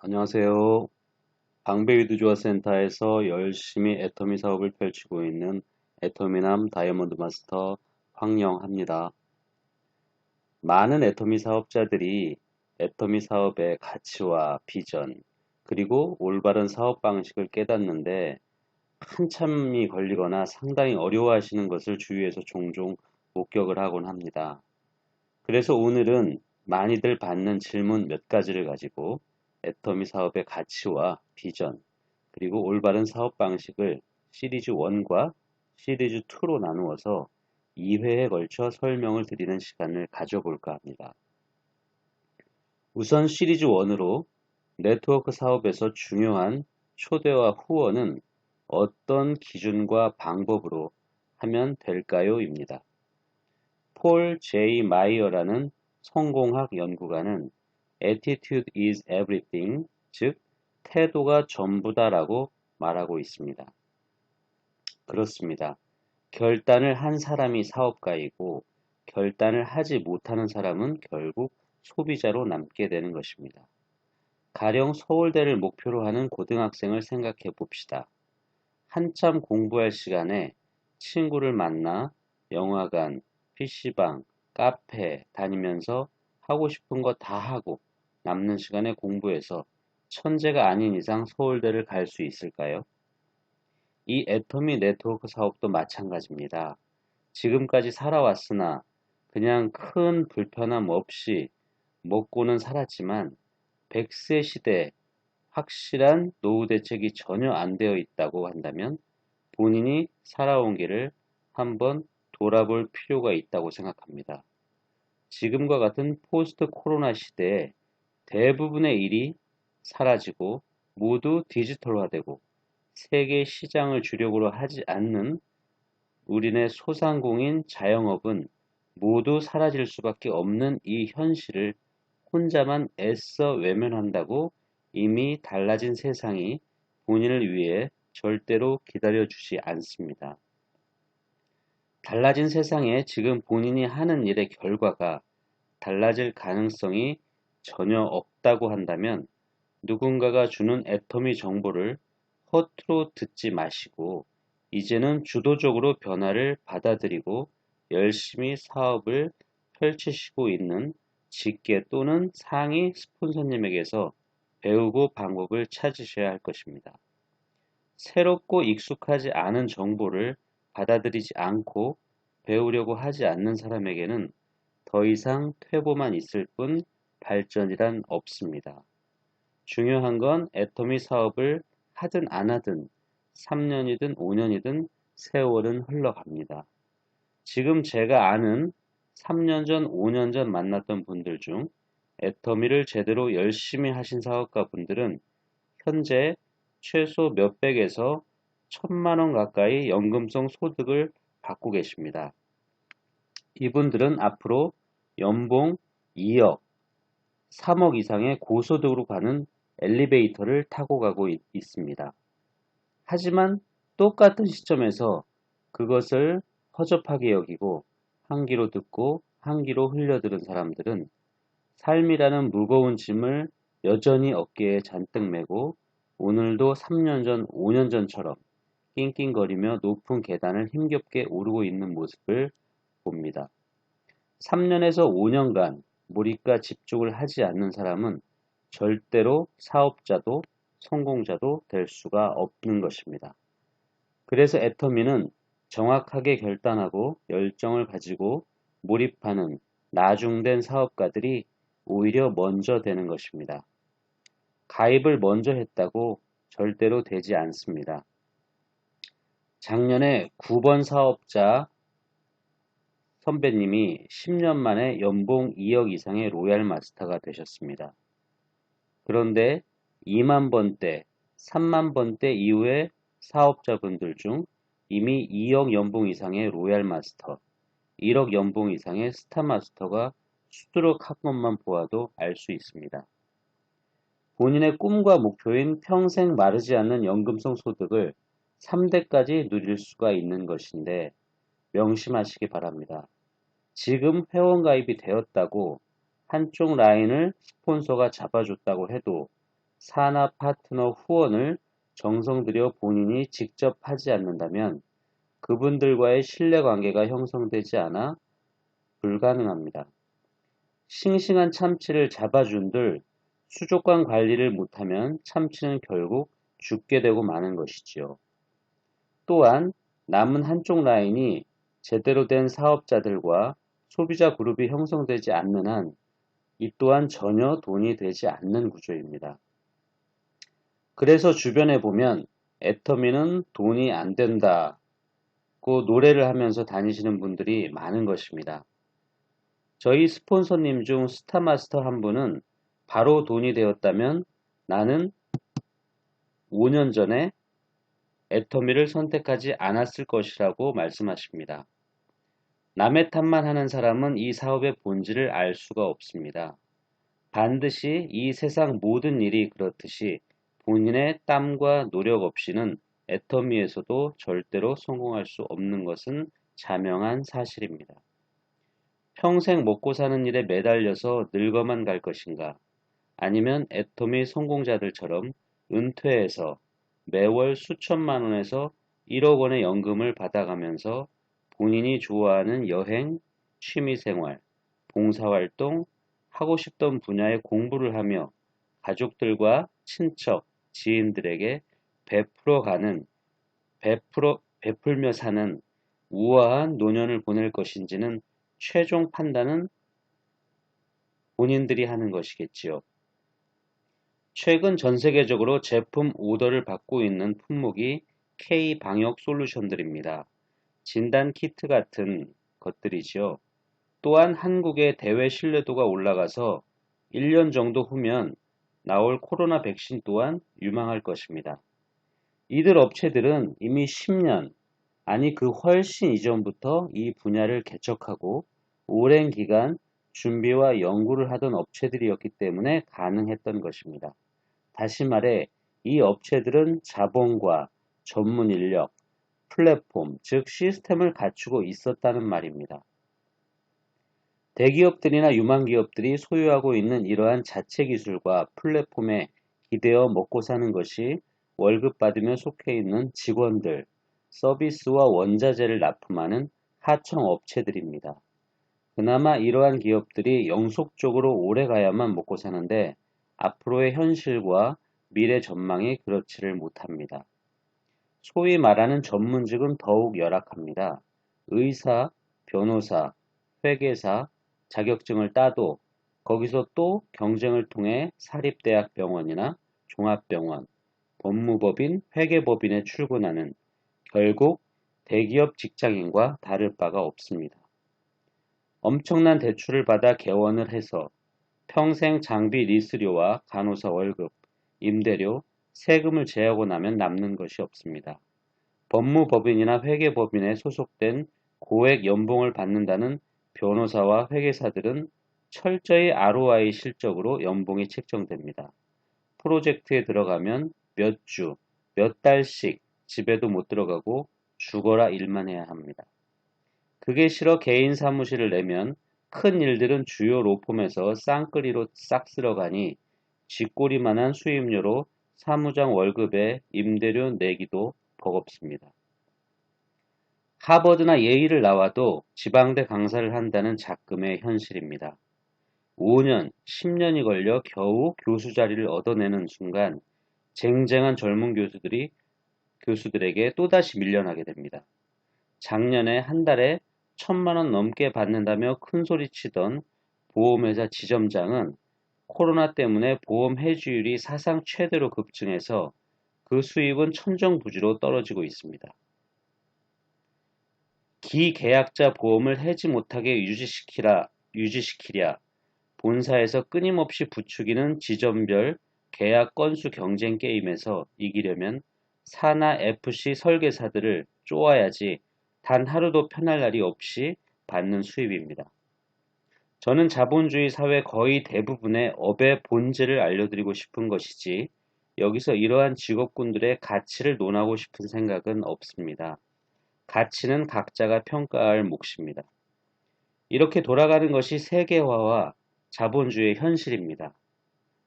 안녕하세요. 방배유두조화센터에서 열심히 애터미 사업을 펼치고 있는 애터미남 다이아몬드 마스터 황영합니다. 많은 애터미 사업자들이 애터미 사업의 가치와 비전, 그리고 올바른 사업 방식을 깨닫는데 한참이 걸리거나 상당히 어려워하시는 것을 주위에서 종종 목격을 하곤 합니다. 그래서 오늘은 많이들 받는 질문 몇 가지를 가지고 애터미 사업의 가치와 비전, 그리고 올바른 사업 방식을 시리즈 1과 시리즈 2로 나누어서 2회에 걸쳐 설명을 드리는 시간을 가져볼까 합니다. 우선 시리즈 1으로 네트워크 사업에서 중요한 초대와 후원은 어떤 기준과 방법으로 하면 될까요? 입니다. 폴 제이 마이어라는 성공학 연구가는 Attitude is everything, 즉 태도가 전부다라고 말하고 있습니다. 그렇습니다. 결단을 한 사람이 사업가이고 결단을 하지 못하는 사람은 결국 소비자로 남게 되는 것입니다. 가령 서울대를 목표로 하는 고등학생을 생각해 봅시다. 한참 공부할 시간에 친구를 만나 영화관, PC방, 카페 다니면서 하고 싶은 거 다 하고 남는 시간에 공부해서 천재가 아닌 이상 서울대를 갈 수 있을까요? 이 애터미 네트워크 사업도 마찬가지입니다. 지금까지 살아왔으나 그냥 큰 불편함 없이 먹고는 살았지만 100세 시대에 확실한 노후 대책이 전혀 안 되어 있다고 한다면 본인이 살아온 길을 한번 돌아볼 필요가 있다고 생각합니다. 지금과 같은 포스트 코로나 시대에 대부분의 일이 사라지고 모두 디지털화되고 세계 시장을 주력으로 하지 않는 우리네 소상공인 자영업은 모두 사라질 수밖에 없는 이 현실을 혼자만 애써 외면한다고 이미 달라진 세상이 본인을 위해 절대로 기다려주지 않습니다. 달라진 세상에 지금 본인이 하는 일의 결과가 달라질 가능성이 전혀 없다고 한다면 누군가가 주는 애터미 정보를 허투루 듣지 마시고 이제는 주도적으로 변화를 받아들이고 열심히 사업을 펼치시고 있는 직계 또는 상위 스폰서님에게서 배우고 방법을 찾으셔야 할 것입니다. 새롭고 익숙하지 않은 정보를 받아들이지 않고 배우려고 하지 않는 사람에게는 더 이상 퇴보만 있을 뿐 발전이란 없습니다. 중요한 건 애터미 사업을 하든 안 하든 3년이든 5년이든 세월은 흘러갑니다. 지금 제가 아는 3년 전, 5년 전 만났던 분들 중 애터미를 제대로 열심히 하신 사업가 분들은 현재 최소 몇백에서 1,000만 원 가까이 연금성 소득을 받고 계십니다. 이분들은 앞으로 연봉 2억, 3억 이상의 고소득으로 가는 엘리베이터를 타고 가고 있습니다. 하지만 똑같은 시점에서 그것을 허접하게 여기고 한 귀로 듣고 한 귀로 흘려들은 사람들은 삶이라는 무거운 짐을 여전히 어깨에 잔뜩 메고 오늘도 3년 전, 5년 전처럼 낑낑거리며 높은 계단을 힘겹게 오르고 있는 모습을 봅니다. 3년에서 5년간 몰입과 집중을 하지 않는 사람은 절대로 사업자도 성공자도 될 수가 없는 것입니다. 그래서 애터미는 정확하게 결단하고 열정을 가지고 몰입하는 나중된 사업가들이 오히려 먼저 되는 것입니다. 가입을 먼저 했다고 절대로 되지 않습니다. 작년에 9번 사업자 선배님이 10년 만에 연봉 2억 이상의 로얄 마스터가 되셨습니다. 그런데 2만 번대, 3만 번대 이후의 사업자분들 중 이미 2억 연봉 이상의 로얄 마스터, 1억 연봉 이상의 스타 마스터가 수두룩 한 것만 보아도 알 수 있습니다. 본인의 꿈과 목표인 평생 마르지 않는 연금성 소득을 3대까지 누릴 수가 있는 것인데 명심하시기 바랍니다. 지금 회원가입이 되었다고 한쪽 라인을 스폰서가 잡아줬다고 해도 사나 파트너 후원을 정성 들여 본인이 직접 하지 않는다면 그분들과의 신뢰관계가 형성되지 않아 불가능합니다. 싱싱한 참치를 잡아준들 수족관 관리를 못하면 참치는 결국 죽게 되고 마는 것이지요. 또한 남은 한쪽 라인이 제대로 된 사업자들과 소비자 그룹이 형성되지 않는 한 이 또한 전혀 돈이 되지 않는 구조입니다. 그래서 주변에 보면 애터미는 돈이 안 된다고 노래를 하면서 다니시는 분들이 많은 것입니다. 저희 스폰서님 중 스타마스터 한 분은 바로 돈이 되었다면 나는 5년 전에 애터미를 선택하지 않았을 것이라고 말씀하십니다. 남의 탓만 하는 사람은 이 사업의 본질을 알 수가 없습니다. 반드시 이 세상 모든 일이 그렇듯이 본인의 땀과 노력 없이는 애터미에서도 절대로 성공할 수 없는 것은 자명한 사실입니다. 평생 먹고 사는 일에 매달려서 늙어만 갈 것인가? 아니면 애터미 성공자들처럼 은퇴해서 매월 수천만 원에서 1억 원의 연금을 받아가면서 본인이 좋아하는 여행, 취미생활, 봉사활동, 하고 싶던 분야의 공부를 하며 가족들과 친척, 지인들에게 베풀며 사는 우아한 노년을 보낼 것인지는 최종 판단은 본인들이 하는 것이겠지요. 최근 전 세계적으로 제품 오더를 받고 있는 품목이 K-방역 솔루션들입니다. 진단 키트 같은 것들이지요. 또한 한국의 대외 신뢰도가 올라가서 1년 정도 후면 나올 코로나 백신 또한 유망할 것입니다. 이들 업체들은 이미 10년, 아니 그 훨씬 이전부터 이 분야를 개척하고 오랜 기간 준비와 연구를 하던 업체들이었기 때문에 가능했던 것입니다. 다시 말해 이 업체들은 자본과 전문 인력, 플랫폼, 즉 시스템을 갖추고 있었다는 말입니다. 대기업들이나 유망기업들이 소유하고 있는 이러한 자체 기술과 플랫폼에 기대어 먹고 사는 것이 월급 받으며 속해 있는 직원들, 서비스와 원자재를 납품하는 하청 업체들입니다. 그나마 이러한 기업들이 영속적으로 오래 가야만 먹고 사는데 앞으로의 현실과 미래 전망이 그렇지를 못합니다. 소위 말하는 전문직은 더욱 열악합니다. 의사, 변호사, 회계사, 자격증을 따도 거기서 또 경쟁을 통해 사립대학 병원이나 종합병원, 법무법인, 회계법인에 출근하는 결국 대기업 직장인과 다를 바가 없습니다. 엄청난 대출을 받아 개원을 해서 평생 장비 리스료와 간호사 월급, 임대료, 세금을 제하고 나면 남는 것이 없습니다. 법무법인이나 회계법인에 소속된 고액 연봉을 받는다는 변호사와 회계사들은 철저히 ROI 실적으로 연봉이 책정됩니다. 프로젝트에 들어가면 몇 주, 몇 달씩 집에도 못 들어가고 죽어라 일만 해야 합니다. 그게 싫어 개인 사무실을 내면 큰 일들은 주요 로펌에서 쌍끌이로 싹 쓸어가니 쥐꼬리만한 수임료로 사무장 월급에 임대료 내기도 버겁습니다. 하버드나 예일을 나와도 지방대 강사를 한다는 작금의 현실입니다. 5년, 10년이 걸려 겨우 교수 자리를 얻어내는 순간 쟁쟁한 젊은 교수들에게 또다시 밀려나게 됩니다. 작년에 한 달에 1,000만 원 넘게 받는다며 큰소리치던 보험회사 지점장은 코로나 때문에 보험 해지율이 사상 최대로 급증해서 그 수입은 천정부지로 떨어지고 있습니다. 기계약자 보험을 해지 못하게 유지시키랴 본사에서 끊임없이 부추기는 지점별 계약 건수 경쟁 게임에서 이기려면 사나 FC 설계사들을 쪼아야지 단 하루도 편할 날이 없이 받는 수입입니다. 저는 자본주의 사회 거의 대부분의 업의 본질을 알려드리고 싶은 것이지 여기서 이러한 직업군들의 가치를 논하고 싶은 생각은 없습니다. 가치는 각자가 평가할 몫입니다. 이렇게 돌아가는 것이 세계화와 자본주의의 현실입니다.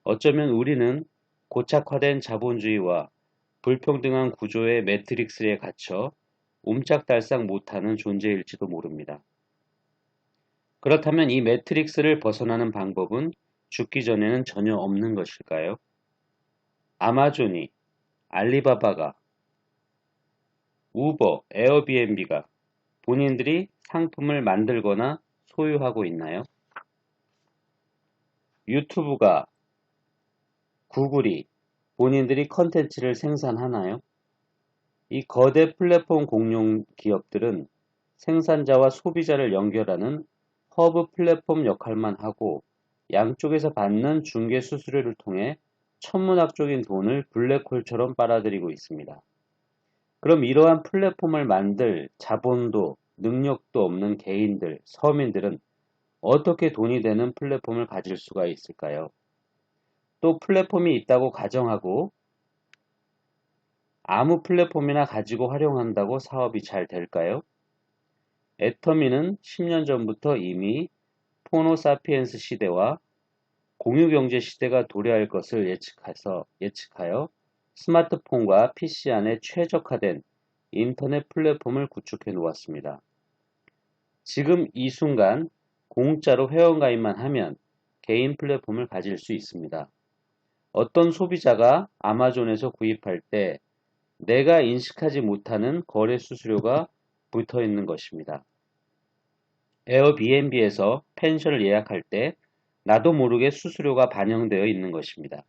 어쩌면 우리는 고착화된 자본주의와 불평등한 구조의 매트릭스에 갇혀 옴짝달싹 못하는 존재일지도 모릅니다. 그렇다면 이 매트릭스를 벗어나는 방법은 죽기 전에는 전혀 없는 것일까요? 아마존이, 알리바바가, 우버, 에어비앤비가 본인들이 상품을 만들거나 소유하고 있나요? 유튜브가, 구글이 본인들이 컨텐츠를 생산하나요? 이 거대 플랫폼 공룡 기업들은 생산자와 소비자를 연결하는 허브 플랫폼 역할만 하고 양쪽에서 받는 중개 수수료를 통해 천문학적인 돈을 블랙홀처럼 빨아들이고 있습니다. 그럼 이러한 플랫폼을 만들 자본도 능력도 없는 개인들, 서민들은 어떻게 돈이 되는 플랫폼을 가질 수가 있을까요? 또 플랫폼이 있다고 가정하고 아무 플랫폼이나 가지고 활용한다고 사업이 잘 될까요? 애터미는 10년 전부터 이미 포노사피엔스 시대와 공유경제 시대가 도래할 것을 예측하여 스마트폰과 PC 안에 최적화된 인터넷 플랫폼을 구축해 놓았습니다. 지금 이 순간 공짜로 회원가입만 하면 개인 플랫폼을 가질 수 있습니다. 어떤 소비자가 아마존에서 구입할 때 내가 인식하지 못하는 거래 수수료가 붙어 있는 것입니다. 에어비앤비에서 펜션을 예약할 때 나도 모르게 수수료가 반영되어 있는 것입니다.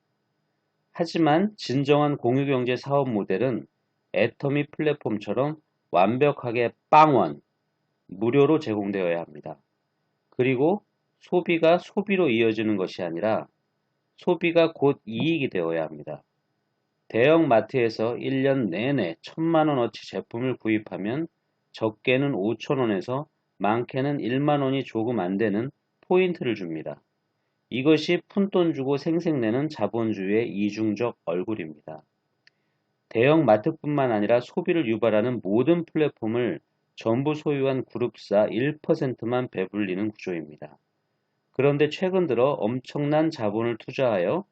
하지만 진정한 공유경제 사업 모델은 애터미 플랫폼처럼 완벽하게 빵원, 무료로 제공되어야 합니다. 그리고 소비가 소비로 이어지는 것이 아니라 소비가 곧 이익이 되어야 합니다. 대형 마트에서 1년 내내 1,000만원어치 제품을 구입하면 적게는 5,000원에서 많게는 1만원이 조금 안 되는 포인트를 줍니다. 이것이 푼돈 주고 생색내는 자본주의의 이중적 얼굴입니다. 대형 마트뿐만 아니라 소비를 유발하는 모든 플랫폼을 전부 소유한 그룹사 1%만 배불리는 구조입니다. 그런데 최근 들어 엄청난 자본을 투자하여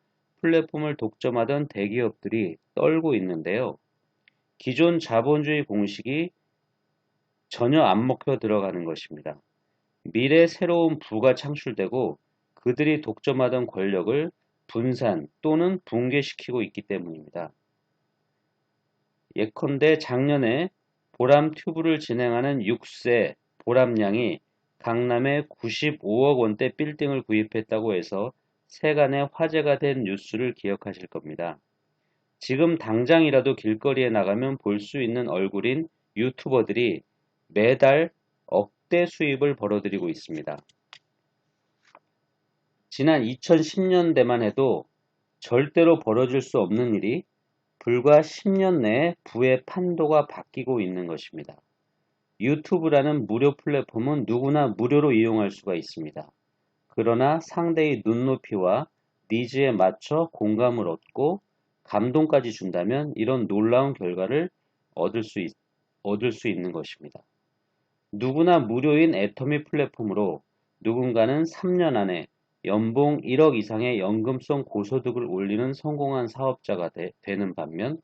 플랫폼을 독점하던 대기업들이 떨고 있는데요. 기존 자본주의 공식이 전혀 안 먹혀 들어가는 것입니다. 미래 새로운 부가 창출되고 그들이 독점하던 권력을 분산 또는 붕괴시키고 있기 때문입니다. 예컨대 작년에 보람 튜브를 진행하는 6세 보람양이 강남에 95억 원대 빌딩을 구입했다고 해서 세간에 화제가 된 뉴스를 기억하실 겁니다. 지금 당장이라도 길거리에 나가면 볼 수 있는 얼굴인 유튜버들이 매달 억대 수입을 벌어들이고 있습니다. 지난 2010년대만 해도 절대로 벌어질 수 없는 일이 불과 10년 내에 부의 판도가 바뀌고 있는 것입니다. 유튜브라는 무료 플랫폼은 누구나 무료로 이용할 수가 있습니다. 그러나 상대의 눈높이와 니즈에 맞춰 공감을 얻고 감동까지 준다면 이런 놀라운 결과를 얻을 수 있는 것입니다. 누구나 무료인 애터미 플랫폼으로 누군가는 3년 안에 연봉 1억 이상의 연금성 고소득을 올리는 성공한 사업자가 되는 반면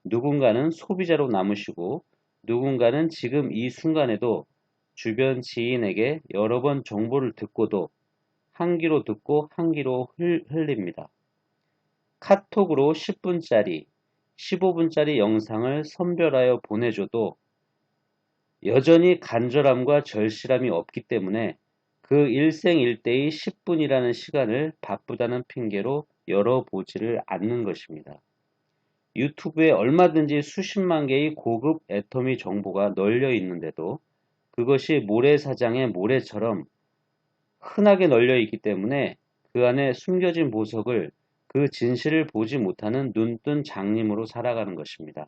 누군가는 소비자로 남으시고 누군가는 지금 이 순간에도 주변 지인에게 여러 번 정보를 듣고도 한 귀로 듣고 한 귀로 흘립니다. 카톡으로 10분짜리, 15분짜리 영상을 선별하여 보내줘도 여전히 간절함과 절실함이 없기 때문에 그 일생일대의 10분이라는 시간을 바쁘다는 핑계로 열어보지를 않는 것입니다. 유튜브에 얼마든지 수십만 개의 고급 애터미 정보가 널려 있는데도 그것이 모래사장의 모래처럼 흔하게 널려 있기 때문에 그 안에 숨겨진 보석을 그 진실을 보지 못하는 눈뜬 장님으로 살아가는 것입니다.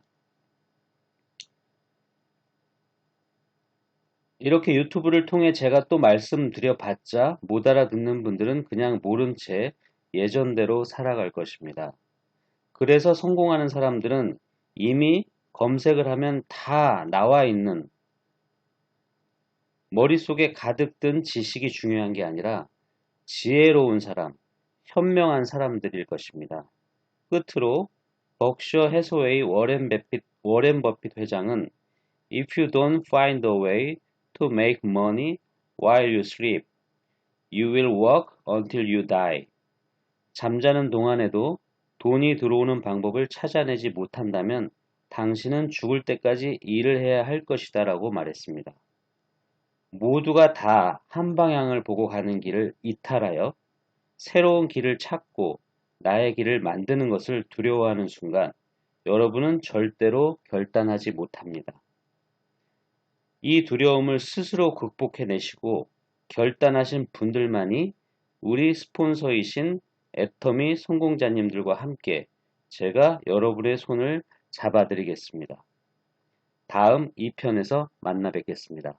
이렇게 유튜브를 통해 제가 또 말씀드려봤자 못 알아듣는 분들은 그냥 모른 채 예전대로 살아갈 것입니다. 그래서 성공하는 사람들은 이미 검색을 하면 다 나와 있는 머릿속에 가득 든 지식이 중요한 게 아니라 지혜로운 사람, 현명한 사람들일 것입니다. 끝으로 벅셔 해소웨이 워렌 버핏 회장은 If you don't find a way to make money while you sleep, you will work until you die. 잠자는 동안에도 돈이 들어오는 방법을 찾아내지 못한다면 당신은 죽을 때까지 일을 해야 할 것이다 라고 말했습니다. 모두가 다 한 방향을 보고 가는 길을 이탈하여 새로운 길을 찾고 나의 길을 만드는 것을 두려워하는 순간 여러분은 절대로 결단하지 못합니다. 이 두려움을 스스로 극복해내시고 결단하신 분들만이 우리 스폰서이신 애터미 성공자님들과 함께 제가 여러분의 손을 잡아드리겠습니다. 다음 2편에서 만나 뵙겠습니다.